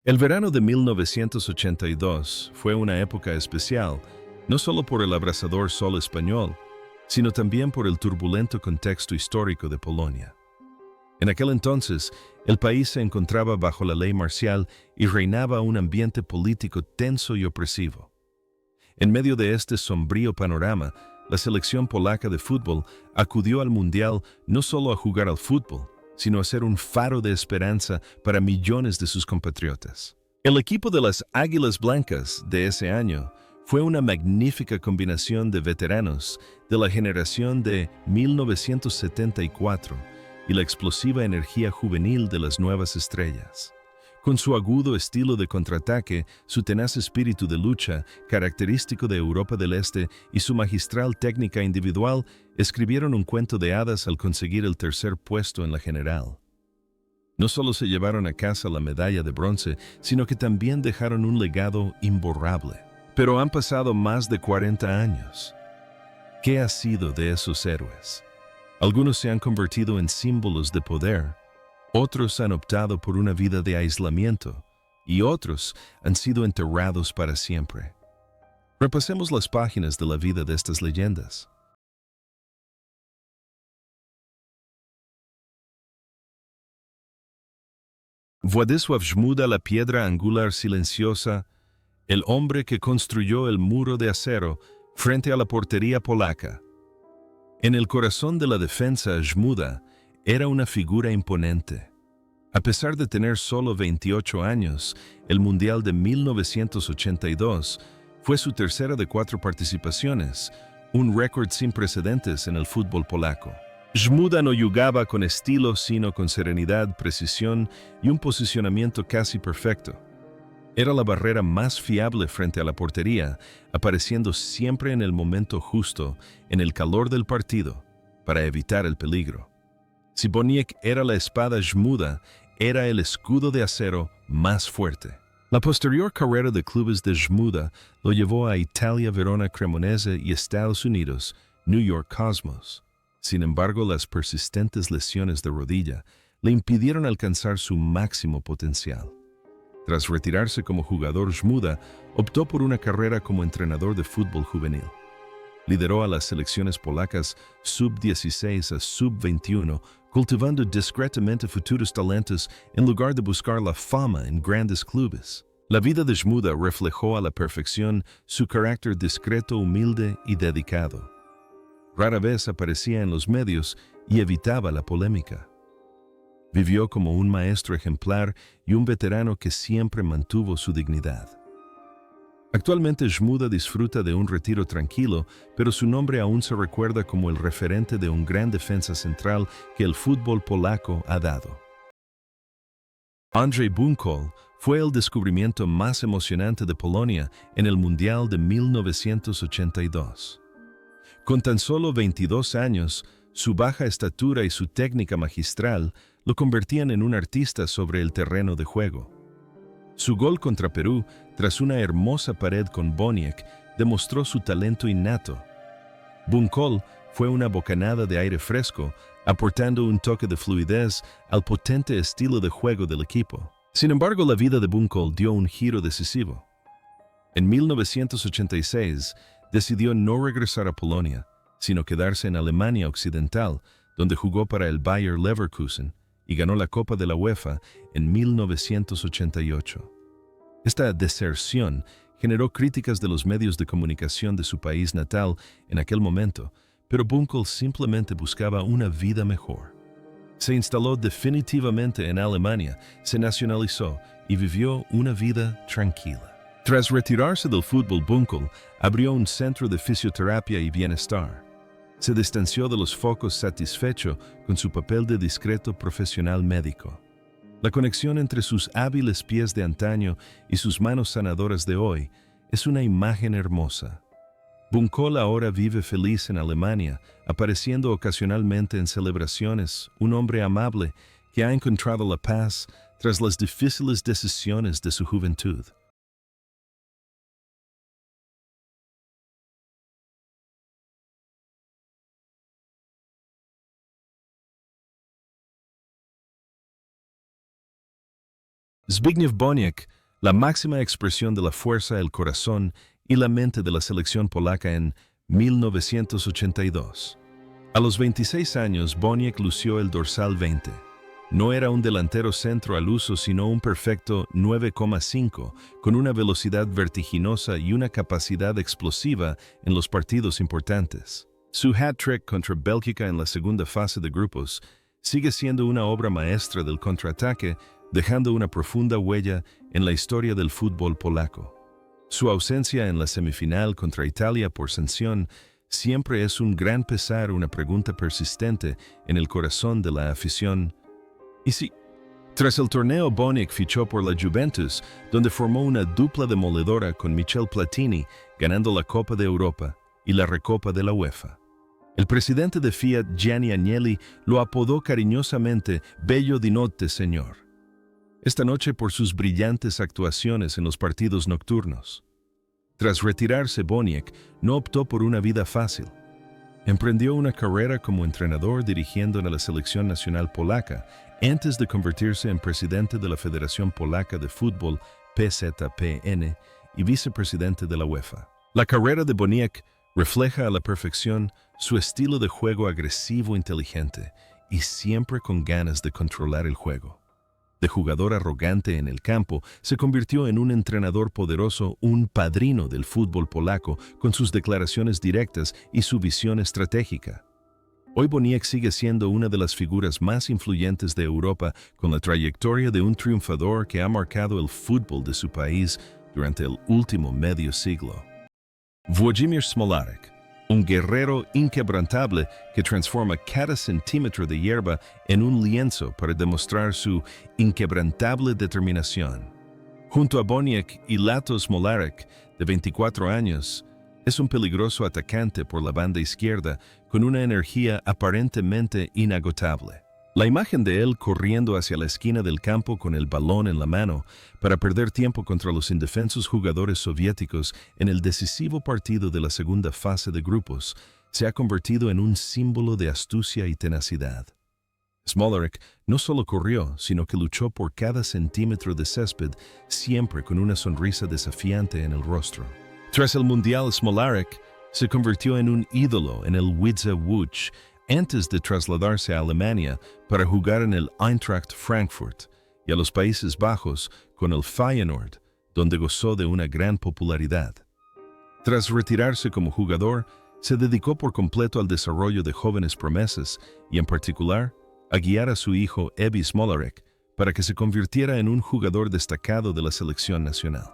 El verano de 1982 fue una época especial, no solo por el abrasador sol español, sino también por el turbulento contexto histórico de Polonia. En aquel entonces, el país se encontraba bajo la ley marcial y reinaba un ambiente político tenso y opresivo. En medio de este sombrío panorama, la selección polaca de fútbol acudió al Mundial no solo a jugar al fútbol, sino a ser un faro de esperanza para millones de sus compatriotas. El equipo de las Águilas Blancas de ese año fue una magnífica combinación de veteranos de la generación de 1974 y la explosiva energía juvenil de las nuevas estrellas. Con su agudo estilo de contraataque, su tenaz espíritu de lucha, característico de Europa del Este, y su magistral técnica individual, escribieron un cuento de hadas al conseguir el tercer puesto en la general. No solo se llevaron a casa la medalla de bronce, sino que también dejaron un legado imborrable. Pero han pasado más de 40 años. ¿Qué ha sido de esos héroes? Algunos se han convertido en símbolos de poder, otros han optado por una vida de aislamiento y otros han sido enterrados para siempre. Repasemos las páginas de la vida de estas leyendas. Władysław Żmuda, la piedra angular silenciosa, el hombre que construyó el muro de acero frente a la portería polaca. En el corazón de la defensa, Żmuda era una figura imponente. A pesar de tener solo 28 años, el Mundial de 1982 fue su tercera de 4 participaciones, un récord sin precedentes en el fútbol polaco. Żmuda no jugaba con estilo, sino con serenidad, precisión y un posicionamiento casi perfecto. Era la barrera más fiable frente a la portería, apareciendo siempre en el momento justo, en el calor del partido, para evitar el peligro. Si Boniek era la espada, Żmuda era el escudo de acero más fuerte. La posterior carrera de clubes de Żmuda lo llevó a Italia, Verona, Cremonese y Estados Unidos, New York Cosmos. Sin embargo, las persistentes lesiones de rodilla le impidieron alcanzar su máximo potencial. Tras retirarse como jugador, Żmuda optó por una carrera como entrenador de fútbol juvenil. Lideró a las selecciones polacas sub-16 a sub-21, cultivando discretamente futuros talentos en lugar de buscar la fama en grandes clubes. La vida de Żmuda reflejó a la perfección su carácter discreto, humilde y dedicado. Rara vez aparecía en los medios y evitaba la polémica. Vivió como un maestro ejemplar y un veterano que siempre mantuvo su dignidad. Actualmente Żmuda disfruta de un retiro tranquilo, pero su nombre aún se recuerda como el referente de un gran defensa central que el fútbol polaco ha dado. Andrzej Bunkol fue el descubrimiento más emocionante de Polonia en el Mundial de 1982. Con tan solo 22 años, su baja estatura y su técnica magistral lo convertían en un artista sobre el terreno de juego. Su gol contra Perú, tras una hermosa pared con Boniek, demostró su talento innato. Bunkol fue una bocanada de aire fresco, aportando un toque de fluidez al potente estilo de juego del equipo. Sin embargo, la vida de Bunkol dio un giro decisivo. En 1986, decidió no regresar a Polonia, sino quedarse en Alemania Occidental, donde jugó para el Bayer Leverkusen y ganó la Copa de la UEFA en 1988. Esta deserción generó críticas de los medios de comunicación de su país natal en aquel momento, pero Bunkol simplemente buscaba una vida mejor. Se instaló definitivamente en Alemania, se nacionalizó y vivió una vida tranquila. Tras retirarse del fútbol, Bunkol abrió un centro de fisioterapia y bienestar. Se distanció de los focos satisfecho con su papel de discreto profesional médico. La conexión entre sus hábiles pies de antaño y sus manos sanadoras de hoy es una imagen hermosa. Bunkol ahora vive feliz en Alemania, apareciendo ocasionalmente en celebraciones, un hombre amable que ha encontrado la paz tras las difíciles decisiones de su juventud. Zbigniew Boniek, la máxima expresión de la fuerza, el corazón y la mente de la selección polaca en 1982. A los 26 años, Boniek lució el dorsal 20. No era un delantero centro al uso, sino un perfecto 9,5, con una velocidad vertiginosa y una capacidad explosiva en los partidos importantes. Su hat-trick contra Bélgica en la segunda fase de grupos sigue siendo una obra maestra del contraataque, dejando una profunda huella en la historia del fútbol polaco. Su ausencia en la semifinal contra Italia por sanción siempre es un gran pesar, una pregunta persistente en el corazón de la afición. Y sí, tras el torneo, Boniek fichó por la Juventus, donde formó una dupla demoledora con Michel Platini, ganando la Copa de Europa y la Recopa de la UEFA. El presidente de Fiat, Gianni Agnelli, lo apodó cariñosamente Bello di Notte, señor. Esta noche por sus brillantes actuaciones en los partidos nocturnos. Tras retirarse, Boniek no optó por una vida fácil. Emprendió una carrera como entrenador dirigiendo a la selección nacional polaca, antes de convertirse en presidente de la Federación Polaca de Fútbol, PZPN, y vicepresidente de la UEFA. La carrera de Boniek refleja a la perfección su estilo de juego agresivo, inteligente y siempre con ganas de controlar el juego. De jugador arrogante en el campo, se convirtió en un entrenador poderoso, un padrino del fútbol polaco con sus declaraciones directas y su visión estratégica. Hoy Boniek sigue siendo una de las figuras más influyentes de Europa, con la trayectoria de un triunfador que ha marcado el fútbol de su país durante el último medio siglo. Włodzimierz Smolarek, un guerrero inquebrantable que transforma cada centímetro de hierba en un lienzo para demostrar su inquebrantable determinación. Junto a Boniek y Lato Smolarek, de 24 años, es un peligroso atacante por la banda izquierda con una energía aparentemente inagotable. La imagen de él corriendo hacia la esquina del campo con el balón en la mano para perder tiempo contra los indefensos jugadores soviéticos en el decisivo partido de la segunda fase de grupos se ha convertido en un símbolo de astucia y tenacidad. Smolarek no solo corrió, sino que luchó por cada centímetro de césped, siempre con una sonrisa desafiante en el rostro. Tras el Mundial, Smolarek se convirtió en un ídolo en el Widzew Łódź, antes de trasladarse a Alemania para jugar en el Eintracht Frankfurt y a los Países Bajos con el Feyenoord, donde gozó de una gran popularidad. Tras retirarse como jugador, se dedicó por completo al desarrollo de jóvenes promesas y, en particular, a guiar a su hijo Ebi Smolarek para que se convirtiera en un jugador destacado de la selección nacional.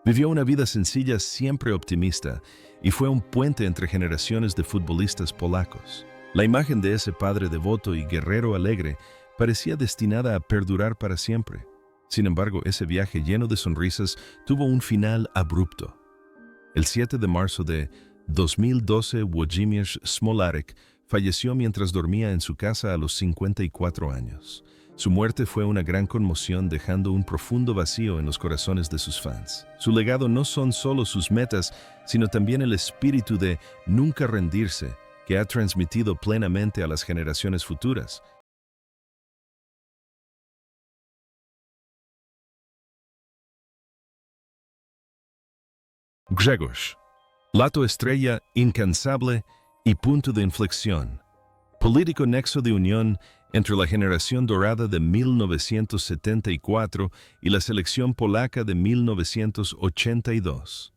Vivió una vida sencilla, siempre optimista, y fue un puente entre generaciones de futbolistas polacos. La imagen de ese padre devoto y guerrero alegre parecía destinada a perdurar para siempre. Sin embargo, ese viaje lleno de sonrisas tuvo un final abrupto. El 7 de marzo de 2012, Włodzimierz Smolarek falleció mientras dormía en su casa a los 54 años. Su muerte fue una gran conmoción, dejando un profundo vacío en los corazones de sus fans. Su legado no son solo sus metas, sino también el espíritu de nunca rendirse, que ha transmitido plenamente a las generaciones futuras. Grzegorz, lato estrella incansable y punto de inflexión. Político nexo de unión entre la generación dorada de 1974 y la selección polaca de 1982.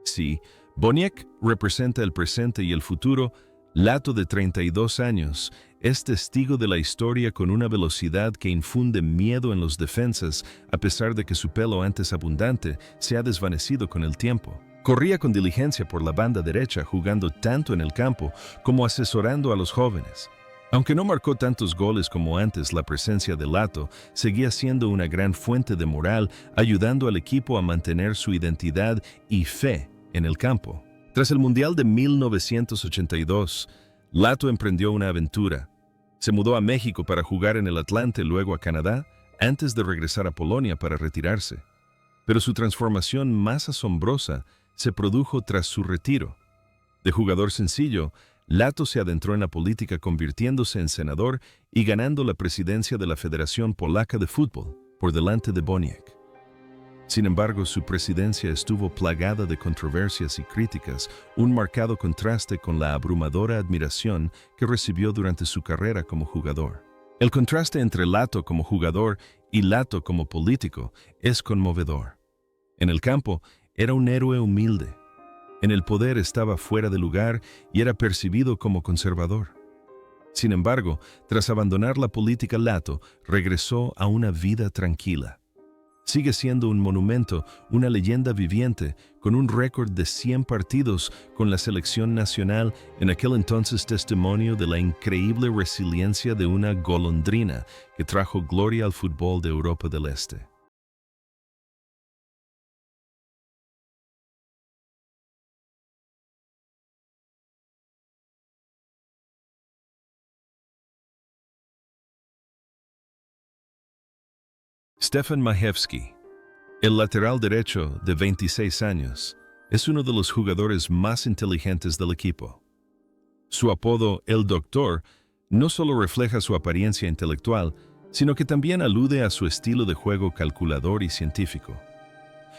Sí, Boniek representa el presente y el futuro. Lato, de 32 años, es testigo de la historia con una velocidad que infunde miedo en los defensas, a pesar de que su pelo antes abundante se ha desvanecido con el tiempo. Corría con diligencia por la banda derecha, jugando tanto en el campo como asesorando a los jóvenes. Aunque no marcó tantos goles como antes, la presencia de Lato seguía siendo una gran fuente de moral, ayudando al equipo a mantener su identidad y fe en el campo. Tras el Mundial de 1982, Lato emprendió una aventura. Se mudó a México para jugar en el Atlante, luego a Canadá, antes de regresar a Polonia para retirarse. Pero su transformación más asombrosa se produjo tras su retiro. De jugador sencillo, Lato se adentró en la política, convirtiéndose en senador y ganando la presidencia de la Federación Polaca de Fútbol. por delante de Boniek. Sin embargo, su presidencia estuvo plagada de controversias y críticas, un marcado contraste con la abrumadora admiración que recibió durante su carrera como jugador. El contraste entre Lato como jugador y Lato como político es conmovedor. En el campo, era un héroe humilde. En el poder estaba fuera de lugar y era percibido como conservador. Sin embargo, tras abandonar la política, Lato regresó a una vida tranquila. Sigue siendo un monumento, una leyenda viviente, con un récord de 100 partidos con la selección nacional, en aquel entonces testimonio de la increíble resiliencia de una golondrina que trajo gloria al fútbol de Europa del Este. Stefan Majewski, el lateral derecho de 26 años, es uno de los jugadores más inteligentes del equipo. Su apodo, El Doctor, no solo refleja su apariencia intelectual, sino que también alude a su estilo de juego calculador y científico.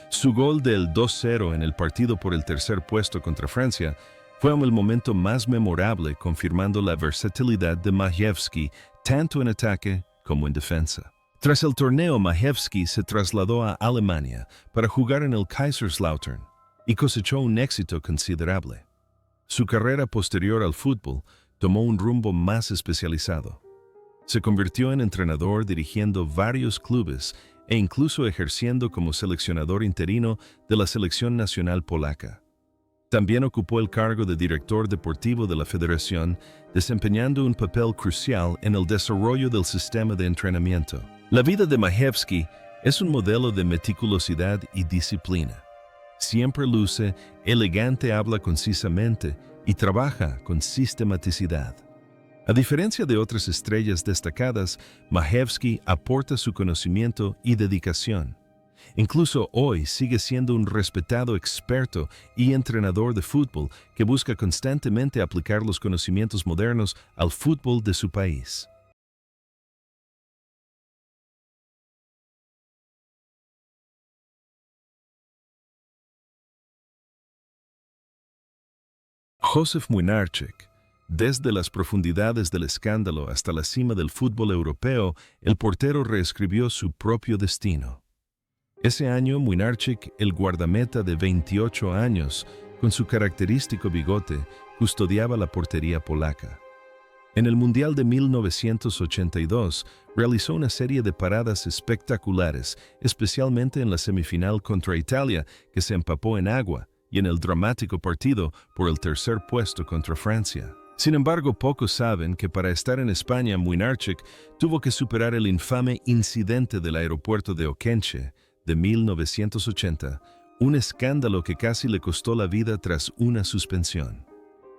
Su gol del 2-0 en el partido por el tercer puesto contra Francia fue el momento más memorable, confirmando la versatilidad de Majewski tanto en ataque como en defensa. Tras el torneo, Majewski se trasladó a Alemania para jugar en el Kaiserslautern y cosechó un éxito considerable. Su carrera posterior al fútbol tomó un rumbo más especializado. Se convirtió en entrenador dirigiendo varios clubes e incluso ejerciendo como seleccionador interino de la selección nacional polaca. También ocupó el cargo de director deportivo de la federación, desempeñando un papel crucial en el desarrollo del sistema de entrenamiento. La vida de Majewski es un modelo de meticulosidad y disciplina. Siempre luce elegante, habla concisamente y trabaja con sistematicidad. A diferencia de otras estrellas destacadas, Majewski aporta su conocimiento y dedicación. Incluso hoy sigue siendo un respetado experto y entrenador de fútbol que busca constantemente aplicar los conocimientos modernos al fútbol de su país. Josef Młynarczyk. Desde las profundidades del escándalo hasta la cima del fútbol europeo, el portero reescribió su propio destino. Ese año, Młynarczyk, el guardameta de 28 años, con su característico bigote, custodiaba la portería polaca. En el Mundial de 1982, realizó una serie de paradas espectaculares, especialmente en la semifinal contra Italia, que se empapó en agua, y en el dramático partido por el tercer puesto contra Francia. Sin embargo, pocos saben que para estar en España, Młynarczyk tuvo que superar el infame incidente del aeropuerto de Okenche de 1980, un escándalo que casi le costó la vida tras una suspensión.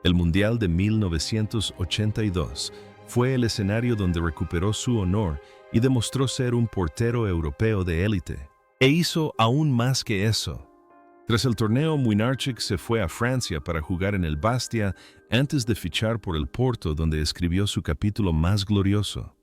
El Mundial de 1982 fue el escenario donde recuperó su honor y demostró ser un portero europeo de élite. E hizo aún más que eso. Tras el torneo, Młynarczyk se fue a Francia para jugar en el Bastia antes de fichar por el Porto, donde escribió su capítulo más glorioso.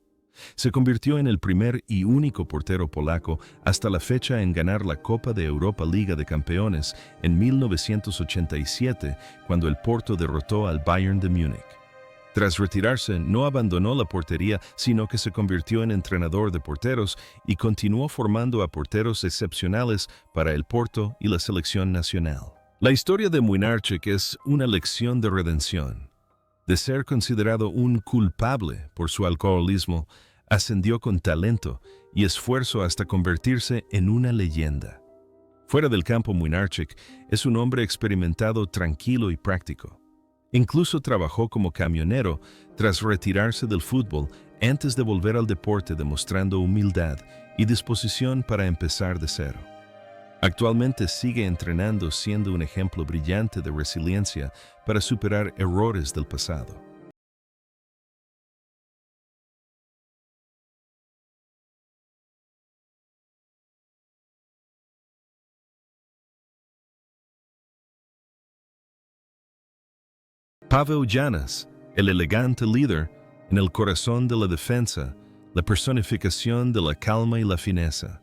Se convirtió en el primer y único portero polaco hasta la fecha en ganar la Copa de Europa Liga de Campeones en 1987, cuando el Porto derrotó al Bayern de Múnich. Tras retirarse, no abandonó la portería, sino que se convirtió en entrenador de porteros y continuó formando a porteros excepcionales para el Porto y la selección nacional. La historia de Młynarczyk es una lección de redención. De ser considerado un culpable por su alcoholismo, ascendió con talento y esfuerzo hasta convertirse en una leyenda. Fuera del campo, Młynarczyk es un hombre experimentado, tranquilo y práctico. Incluso trabajó como camionero tras retirarse del fútbol antes de volver al deporte, demostrando humildad y disposición para empezar de cero. Actualmente sigue entrenando, siendo un ejemplo brillante de resiliencia para superar errores del pasado. Paweł Janas, el elegante líder, en el corazón de la defensa, la personificación de la calma y la fineza.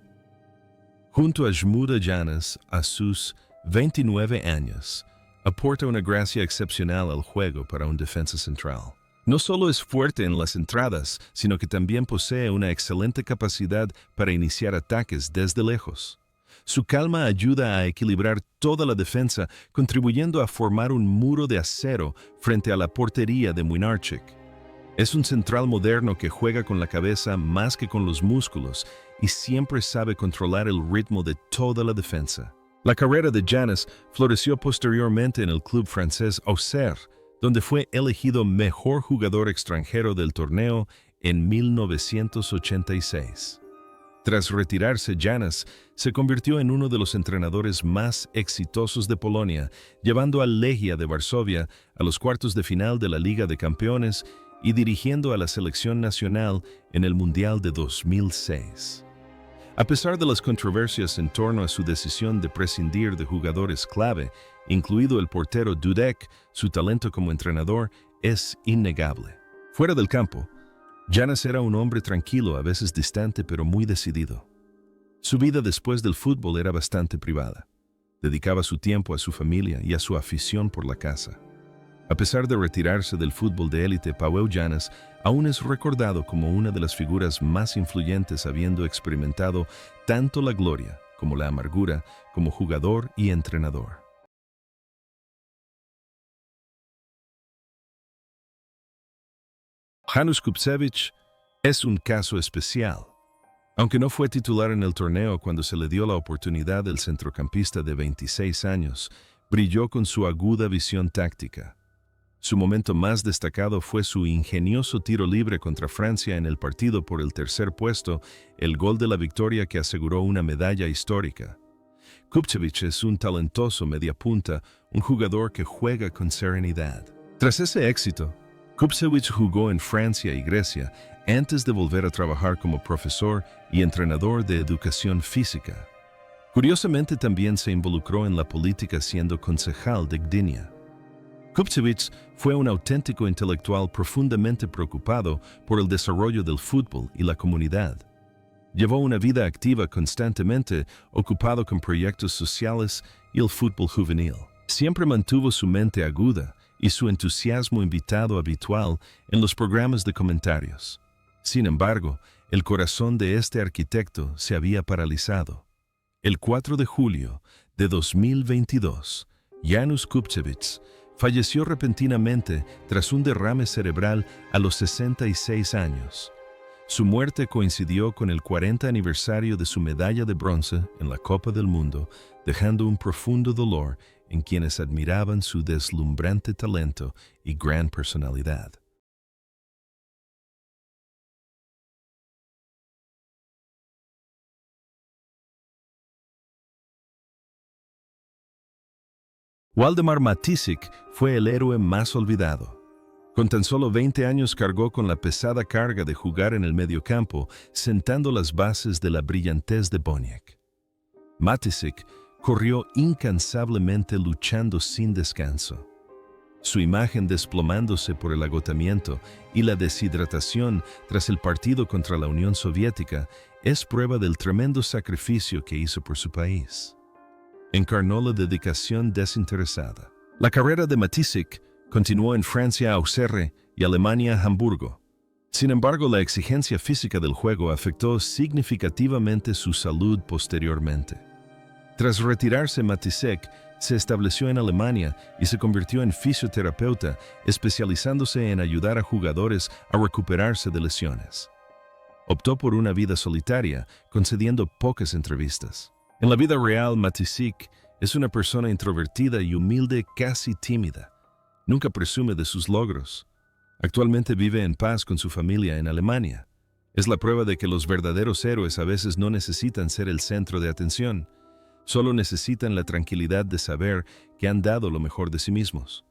Junto a Shmuda Janas, a sus 29 años, aporta una gracia excepcional al juego para un defensa central. No solo es fuerte en las entradas, sino que también posee una excelente capacidad para iniciar ataques desde lejos. Su calma ayuda a equilibrar toda la defensa, contribuyendo a formar un muro de acero frente a la portería de Młynarczyk. Es un central moderno que juega con la cabeza más que con los músculos y siempre sabe controlar el ritmo de toda la defensa. La carrera de Janas floreció posteriormente en el club francés Auxerre, donde fue elegido mejor jugador extranjero del torneo en 1986. Tras retirarse, Janas se convirtió en uno de los entrenadores más exitosos de Polonia, llevando al Legia de Varsovia a los cuartos de final de la Liga de Campeones y dirigiendo a la selección nacional en el Mundial de 2006. A pesar de las controversias en torno a su decisión de prescindir de jugadores clave, incluido el portero Dudek, su talento como entrenador es innegable. Fuera del campo, Janas era un hombre tranquilo, a veces distante, pero muy decidido. Su vida después del fútbol era bastante privada. Dedicaba su tiempo a su familia y a su afición por la caza. A pesar de retirarse del fútbol de élite, Paweł Janas aún es recordado como una de las figuras más influyentes, habiendo experimentado tanto la gloria como la amargura como jugador y entrenador. Janusz Kupčević es un caso especial. Aunque no fue titular en el torneo cuando se le dio la oportunidad, el centrocampista de 26 años brilló con su aguda visión táctica. Su momento más destacado fue su ingenioso tiro libre contra Francia en el partido por el tercer puesto, el gol de la victoria que aseguró una medalla histórica. Kupčević es un talentoso mediapunta, un jugador que juega con serenidad. Tras ese éxito, Kupčević jugó en Francia y Grecia antes de volver a trabajar como profesor y entrenador de educación física. Curiosamente, también se involucró en la política siendo concejal de Gdynia. Kupčević fue un auténtico intelectual profundamente preocupado por el desarrollo del fútbol y la comunidad. Llevó una vida activa constantemente, ocupado con proyectos sociales y el fútbol juvenil. Siempre mantuvo su mente aguda y su entusiasmo invitado habitual en los programas de comentarios. Sin embargo, el corazón de este arquitecto se había paralizado. El 4 de julio de 2022, Janusz Kupčević falleció repentinamente tras un derrame cerebral a los 66 años. Su muerte coincidió con el 40 aniversario de su medalla de bronce en la Copa del Mundo, dejando un profundo dolor en quienes admiraban su deslumbrante talento y gran personalidad. Waldemar Matisik fue el héroe más olvidado. Con tan solo 20 años cargó con la pesada carga de jugar en el mediocampo, sentando las bases de la brillantez de Boniek. Matisik corrió incansablemente luchando sin descanso. Su imagen desplomándose por el agotamiento y la deshidratación tras el partido contra la Unión Soviética es prueba del tremendo sacrificio que hizo por su país. Encarnó la dedicación desinteresada. La carrera de Matisik continuó en Francia Auxerre y Alemania Hamburgo. Sin embargo, la exigencia física del juego afectó significativamente su salud posteriormente. Tras retirarse, Matisek se estableció en Alemania y se convirtió en fisioterapeuta, especializándose en ayudar a jugadores a recuperarse de lesiones. Optó por una vida solitaria, concediendo pocas entrevistas. En la vida real, Matisik es una persona introvertida y humilde, casi tímida. Nunca presume de sus logros. Actualmente vive en paz con su familia en Alemania. Es la prueba de que los verdaderos héroes a veces no necesitan ser el centro de atención. Solo necesitan la tranquilidad de saber que han dado lo mejor de sí mismos.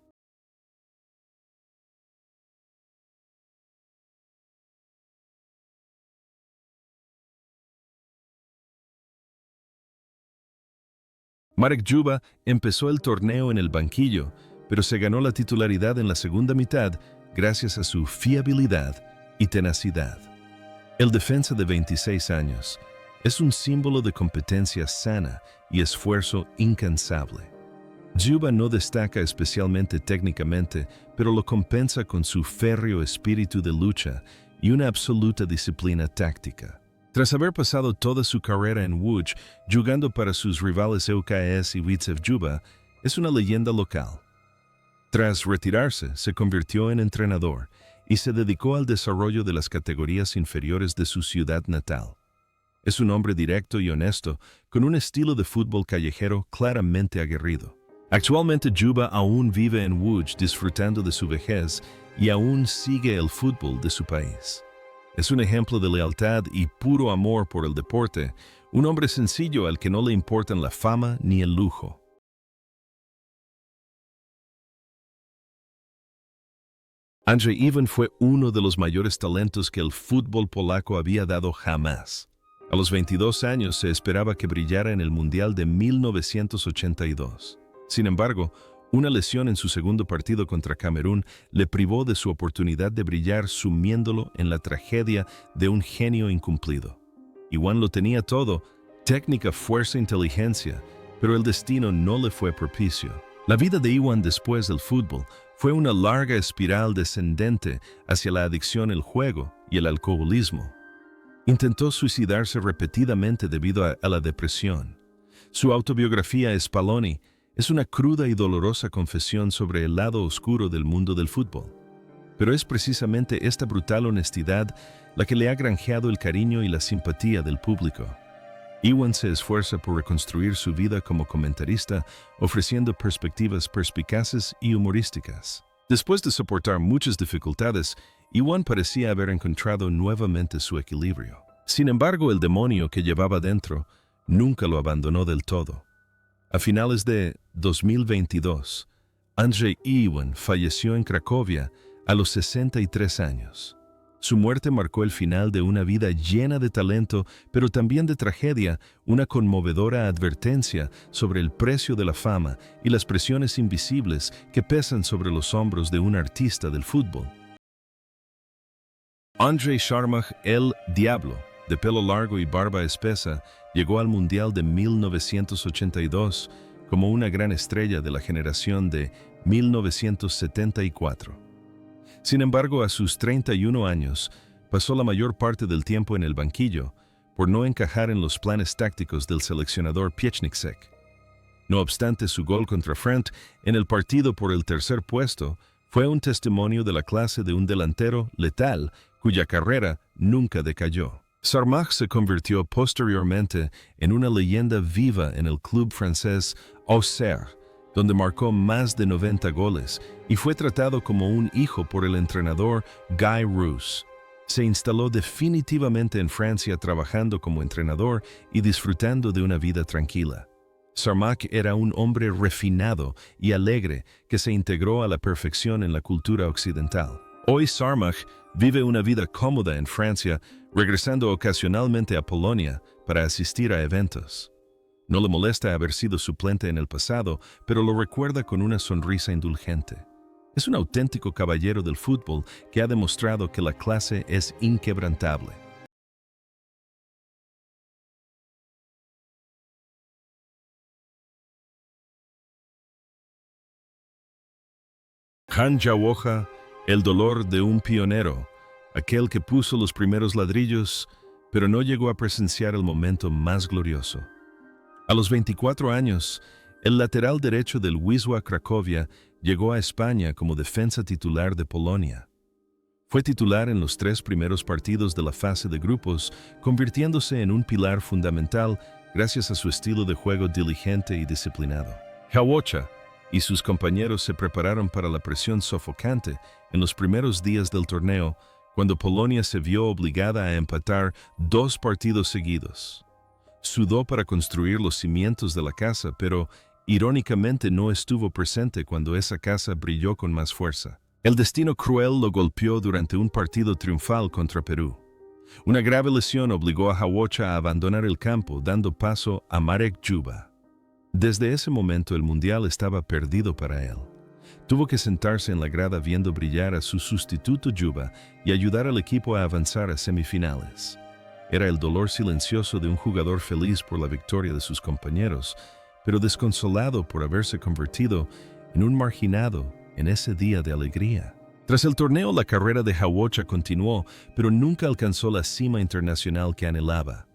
Marek Juba empezó el torneo en el banquillo, pero se ganó la titularidad en la segunda mitad gracias a su fiabilidad y tenacidad. El defensa de 26 años es un símbolo de competencia sana y esfuerzo incansable. Dzyuba no destaca especialmente técnicamente, pero lo compensa con su férreo espíritu de lucha y una absoluta disciplina táctica. Tras haber pasado toda su carrera en Łódź jugando para sus rivales ŁKS y Widzew Dzyuba, es una leyenda local. Tras retirarse, se convirtió en entrenador y se dedicó al desarrollo de las categorías inferiores de su ciudad natal. Es un hombre directo y honesto, con un estilo de fútbol callejero claramente aguerrido. Actualmente Dzyuba aún vive en Łódź disfrutando de su vejez y aún sigue el fútbol de su país. Es un ejemplo de lealtad y puro amor por el deporte, un hombre sencillo al que no le importan la fama ni el lujo. Andrzej Iwan fue uno de los mayores talentos que el fútbol polaco había dado jamás. A los 22 años se esperaba que brillara en el Mundial de 1982. Sin embargo, una lesión en su segundo partido contra Camerún le privó de su oportunidad de brillar, sumiéndolo en la tragedia de un genio incumplido. Iwan lo tenía todo: técnica, fuerza, inteligencia, pero el destino no le fue propicio. La vida de Iwan después del fútbol fue una larga espiral descendente hacia la adicción al juego y el alcoholismo. Intentó suicidarse repetidamente debido a la depresión. Su autobiografía Spaloni es una cruda y dolorosa confesión sobre el lado oscuro del mundo del fútbol. Pero es precisamente esta brutal honestidad la que le ha granjeado el cariño y la simpatía del público. Iwan se esfuerza por reconstruir su vida como comentarista, ofreciendo perspectivas perspicaces y humorísticas. Después de soportar muchas dificultades, Iwan parecía haber encontrado nuevamente su equilibrio. Sin embargo, el demonio que llevaba dentro nunca lo abandonó del todo. A finales de 2022, Andrzej Iwan falleció en Cracovia a los 63 años. Su muerte marcó el final de una vida llena de talento, pero también de tragedia, una conmovedora advertencia sobre el precio de la fama y las presiones invisibles que pesan sobre los hombros de un artista del fútbol. Andrzej Szarmach, el Diablo, de pelo largo y barba espesa, llegó al Mundial de 1982 como una gran estrella de la generación de 1974. Sin embargo, a sus 31 años, pasó la mayor parte del tiempo en el banquillo por no encajar en los planes tácticos del seleccionador Pieczniczek. No obstante, su gol contra Frent en el partido por el tercer puesto fue un testimonio de la clase de un delantero letal cuya carrera nunca decayó. Szarmach se convirtió posteriormente en una leyenda viva en el club francés Auxerre, donde marcó más de 90 goles y fue tratado como un hijo por el entrenador Guy Rousse. Se instaló definitivamente en Francia trabajando como entrenador y disfrutando de una vida tranquila. Szarmach era un hombre refinado y alegre que se integró a la perfección en la cultura occidental. Hoy Szarmach vive una vida cómoda en Francia, regresando ocasionalmente a Polonia para asistir a eventos. No le molesta haber sido suplente en el pasado, pero lo recuerda con una sonrisa indulgente. Es un auténtico caballero del fútbol que ha demostrado que la clase es inquebrantable. Jan Jawocha, el dolor de un pionero, aquel que puso los primeros ladrillos, pero no llegó a presenciar el momento más glorioso. A los 24 años, el lateral derecho del Wisła Cracovia llegó a España como defensa titular de Polonia. Fue titular en los 3 primeros partidos de la fase de grupos, convirtiéndose en un pilar fundamental gracias a su estilo de juego diligente y disciplinado. Jawocha y sus compañeros se prepararon para la presión sofocante en los primeros días del torneo, cuando Polonia se vio obligada a empatar 2 partidos seguidos. Sudó para construir los cimientos de la casa, pero irónicamente no estuvo presente cuando esa casa brilló con más fuerza. El destino cruel lo golpeó durante un partido triunfal contra Perú. Una grave lesión obligó a Jawocha a abandonar el campo, dando paso a Marek Dzyuba. Desde ese momento el Mundial estaba perdido para él. Tuvo que sentarse en la grada viendo brillar a su sustituto Juba y ayudar al equipo a avanzar a semifinales. Era el dolor silencioso de un jugador feliz por la victoria de sus compañeros, pero desconsolado por haberse convertido en un marginado en ese día de alegría. Tras el torneo, la carrera de Jawocha continuó, pero nunca alcanzó la cima internacional que anhelaba.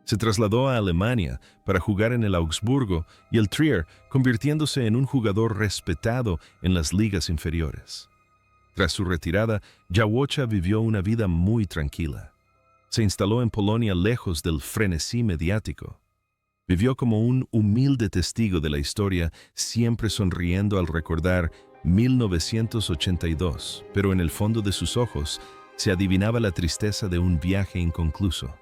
Se trasladó a Alemania para jugar en el Augsburgo y el Trier, convirtiéndose en un jugador respetado en las ligas inferiores. Tras su retirada, Jawocha vivió una vida muy tranquila. Se instaló en Polonia lejos del frenesí mediático. Vivió como un humilde testigo de la historia, siempre sonriendo al recordar 1982, pero en el fondo de sus ojos se adivinaba la tristeza de un viaje inconcluso.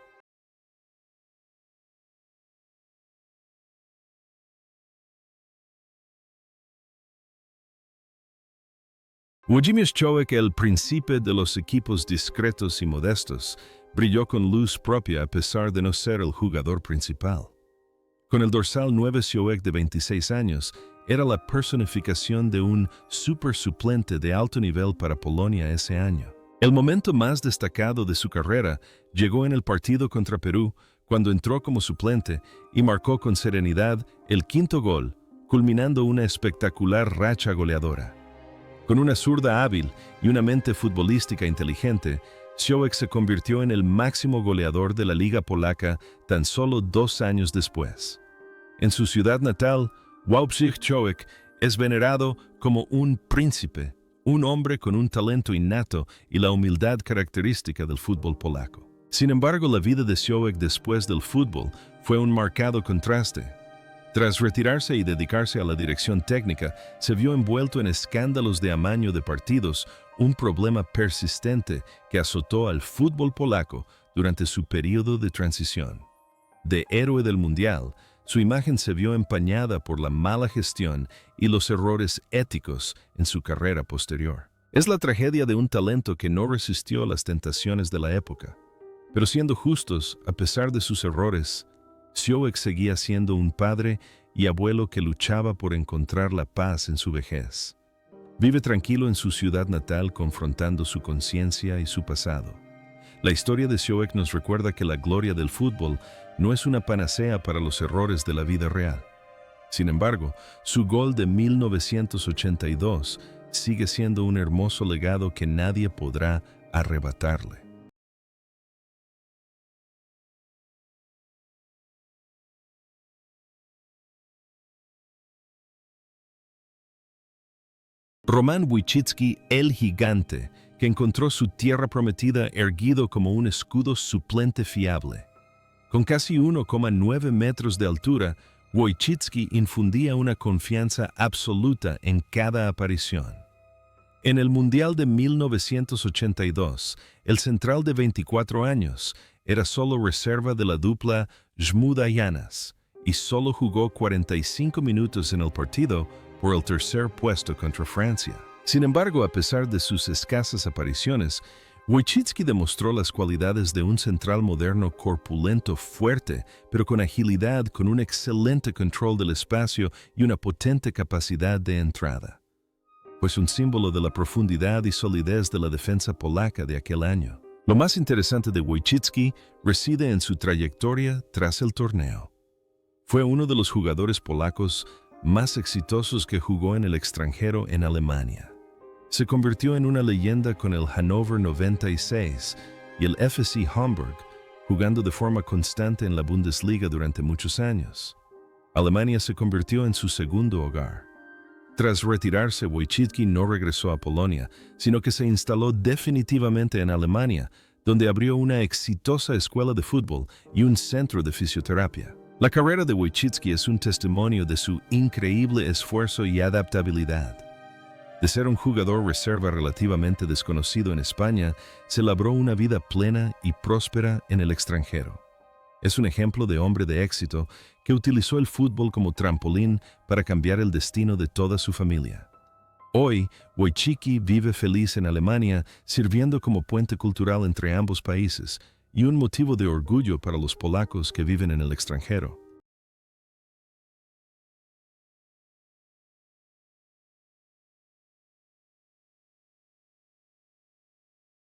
Włodzimierz Czołek, el príncipe de los equipos discretos y modestos, brilló con luz propia a pesar de no ser el jugador principal. Con el dorsal 9, Czołek, de 26 años, era la personificación de un super suplente de alto nivel para Polonia ese año. El momento más destacado de su carrera llegó en el partido contra Perú, cuando entró como suplente y marcó con serenidad el quinto gol, culminando una espectacular racha goleadora. Con una zurda hábil y una mente futbolística inteligente, Czołek se convirtió en el máximo goleador de la Liga Polaca tan solo 2 años después. En su ciudad natal, Wojciech Czołek es venerado como un príncipe, un hombre con un talento innato y la humildad característica del fútbol polaco. Sin embargo, la vida de Czołek después del fútbol fue un marcado contraste. Tras retirarse y dedicarse a la dirección técnica, se vio envuelto en escándalos de amaño de partidos, un problema persistente que azotó al fútbol polaco durante su periodo de transición. De héroe del Mundial, su imagen se vio empañada por la mala gestión y los errores éticos en su carrera posterior. Es la tragedia de un talento que no resistió las tentaciones de la época. Pero siendo justos, a pesar de sus errores, Czołek seguía siendo un padre y abuelo que luchaba por encontrar la paz en su vejez. Vive tranquilo en su ciudad natal confrontando su conciencia y su pasado. La historia de Czołek nos recuerda que la gloria del fútbol no es una panacea para los errores de la vida real. Sin embargo, su gol de 1982 sigue siendo un hermoso legado que nadie podrá arrebatarle. Roman Wojcicki, el gigante, que encontró su tierra prometida erguido como un escudo suplente fiable. Con casi 1,9 metros de altura, Wojcicki infundía una confianza absoluta en cada aparición. En el Mundial de 1982, el central de 24 años era solo reserva de la dupla Żmuda-Janas y solo jugó 45 minutos en el partido por el tercer puesto contra Francia. Sin embargo, a pesar de sus escasas apariciones, Wojcicki demostró las cualidades de un central moderno corpulento, fuerte, pero con agilidad, con un excelente control del espacio y una potente capacidad de entrada. Pues un símbolo de la profundidad y solidez de la defensa polaca de aquel año. Lo más interesante de Wojcicki reside en su trayectoria tras el torneo. Fue uno de los jugadores polacos más exitosos que jugó en el extranjero en Alemania. Se convirtió en una leyenda con el Hannover 96 y el FC Hamburg, jugando de forma constante en la Bundesliga durante muchos años. Alemania se convirtió en su segundo hogar. Tras retirarse, Wojcicki no regresó a Polonia, sino que se instaló definitivamente en Alemania, donde abrió una exitosa escuela de fútbol y un centro de fisioterapia. La carrera de Wojcicki es un testimonio de su increíble esfuerzo y adaptabilidad. De ser un jugador reserva relativamente desconocido en España, se labró una vida plena y próspera en el extranjero. Es un ejemplo de hombre de éxito que utilizó el fútbol como trampolín para cambiar el destino de toda su familia. Hoy, Wojcicki vive feliz en Alemania, sirviendo como puente cultural entre ambos países y un motivo de orgullo para los polacos que viven en el extranjero.